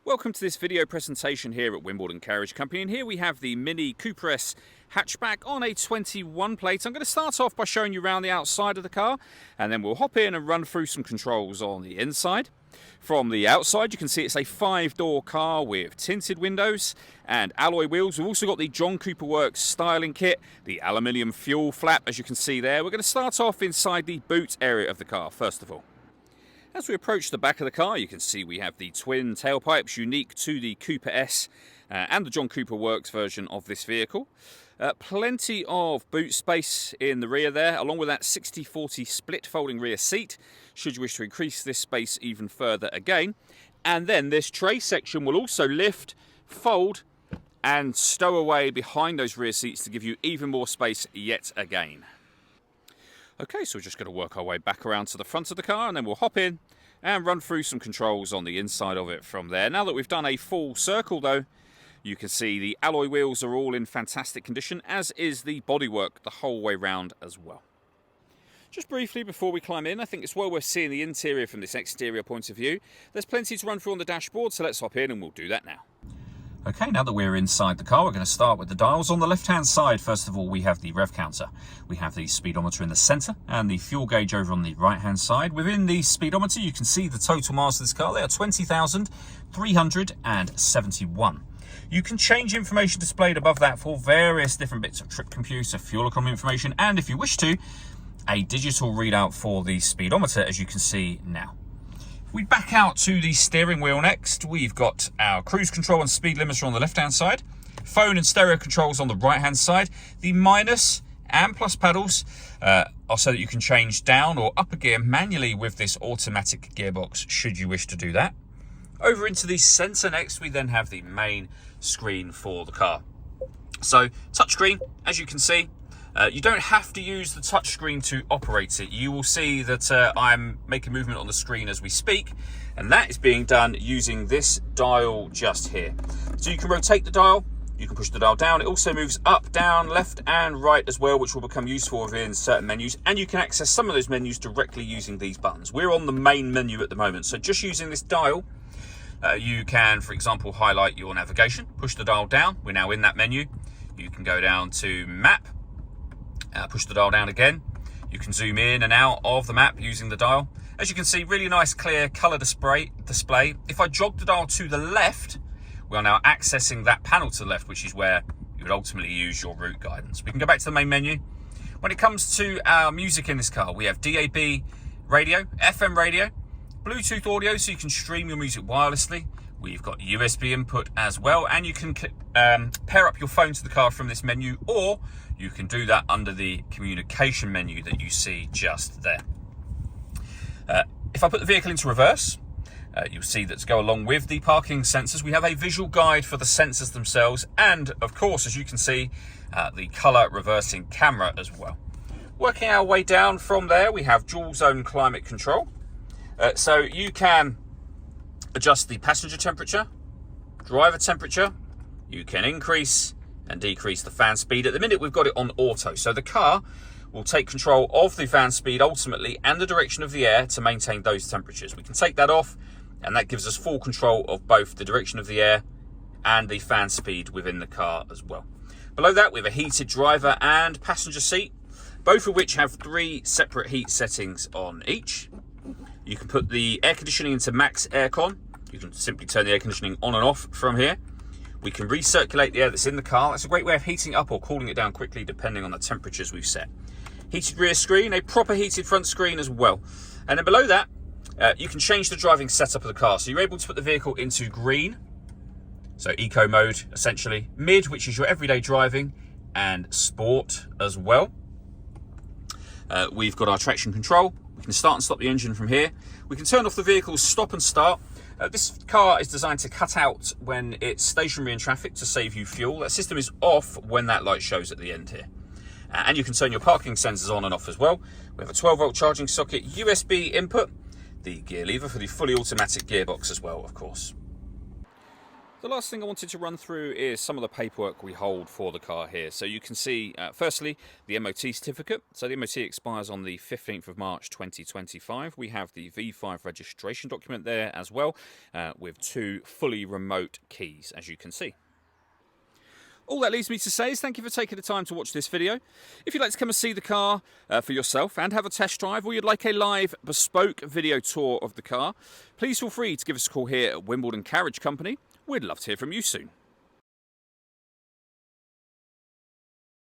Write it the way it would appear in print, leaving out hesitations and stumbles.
Welcome to this video presentation here at Wimbledon Carriage Company, and here we have the Mini Cooper S hatchback on a 21 plate. I'm going to start off by showing you around the outside of the car, and then we'll hop in and run through some controls on the inside. From the outside you can see it's a 5-door car with tinted windows and alloy wheels. We've also got the John Cooper Works styling kit, the aluminium fuel flap as you can see there. We're going to start off inside the boot area of the car first of all. As we approach the back of the car, you can see we have the twin tailpipes unique to the Cooper S and the John Cooper Works version of this vehicle. Plenty of boot space in the rear there, along with that 60/40 split folding rear seat, should you wish to increase this space even further again. And then this tray section will also lift, fold, and stow away behind those rear seats to give you even more space yet again. Okay, so we're just going to work our way back around to the front of the car, and then we'll hop in and run through some controls on the inside of it from there. Now that we've done a full circle though, you can see the alloy wheels are all in fantastic condition, as is the bodywork the whole way round as well. Just briefly before we climb in, I think it's well worth seeing the interior from this exterior point of view. There's plenty to run through on the dashboard, so let's hop in and we'll do that now. Okay, now that we're inside the car, we're going to start with the dials. On the left-hand side, first of all, we have the rev counter. We have the speedometer in the centre and the fuel gauge over on the right-hand side. Within the speedometer, you can see the total miles of this car. They are 20,371. You can change information displayed above that for various different bits of trip computer, fuel economy information, and if you wish to, a digital readout for the speedometer, as you can see now. We back out to the steering wheel next. We've got our cruise control and speed limiter on the left-hand side, phone and stereo controls on the right-hand side. The minus and plus pedals are so that you can change down or up a gear manually with this automatic gearbox, should you wish to do that. Over into the centre next, we then have the main screen for the car. So, touchscreen, as you can see. You don't have to use the touchscreen to operate it. You will see that I'm making movement on the screen as we speak, and that is being done using this dial just here. So you can rotate the dial, you can push the dial down. It also moves up, down, left and right as well, which will become useful within certain menus, and you can access some of those menus directly using these buttons. We're on the main menu at the moment, so just using this dial, you can, for example, highlight your navigation, push the dial down. We're now in that menu. You can go down to map. Push the dial down again. You can zoom in and out of the map using the dial. As you can see, really nice clear colour display. If I jog the dial to the left, we are now accessing that panel to the left, which is where you would ultimately use your route guidance. We can go back to the main menu. When it comes to our music in this car, we have DAB radio, FM radio, Bluetooth audio, so you can stream your music wirelessly. We've got USB input as well, and you can pair up your phone to the car from this menu, or you can do that under the communication menu that you see just there. If I put the vehicle into reverse, you'll see that to go along with the parking sensors, we have a visual guide for the sensors themselves, and of course, as you can see, the colour reversing camera as well. Working our way down from there, we have dual zone climate control. So you can adjust the passenger temperature, driver temperature. You can increase and decrease the fan speed. At the minute, we've got it on auto, so the car will take control of the fan speed ultimately and the direction of the air to maintain those temperatures. We can take that off, and that gives us full control of both the direction of the air and the fan speed within the car as well. Below that, we have a heated driver and passenger seat, both of which have 3 separate heat settings on each. You can put the air conditioning into max aircon. You can simply turn the air conditioning on and off from here. We can recirculate the air that's in the car. That's a great way of heating up or cooling it down quickly depending on the temperatures we've set. Heated rear screen, a proper heated front screen as well. And then below that, you can change the driving setup of the car. So you're able to put the vehicle into green, so eco mode essentially, mid, which is your everyday driving, and sport as well. We've got our traction control. We can start and stop the engine from here. We can turn off the vehicle's stop and start. This car is designed to cut out when it's stationary in traffic to save you fuel. That system is off when that light shows at the end here. And you can turn your parking sensors on and off as well. We have a 12-volt charging socket, USB input, the gear lever for the fully automatic gearbox as well, of course. The last thing I wanted to run through is some of the paperwork we hold for the car here. So you can see, firstly, the MOT certificate. So the MOT expires on the 15th of March 2025. We have the V5 registration document there as well, with 2 fully remote keys, as you can see. All that leaves me to say is thank you for taking the time to watch this video. If you'd like to come and see the car for yourself and have a test drive, or you'd like a live bespoke video tour of the car, please feel free to give us a call here at Wimbledon Carriage Company. We'd love to hear from you soon.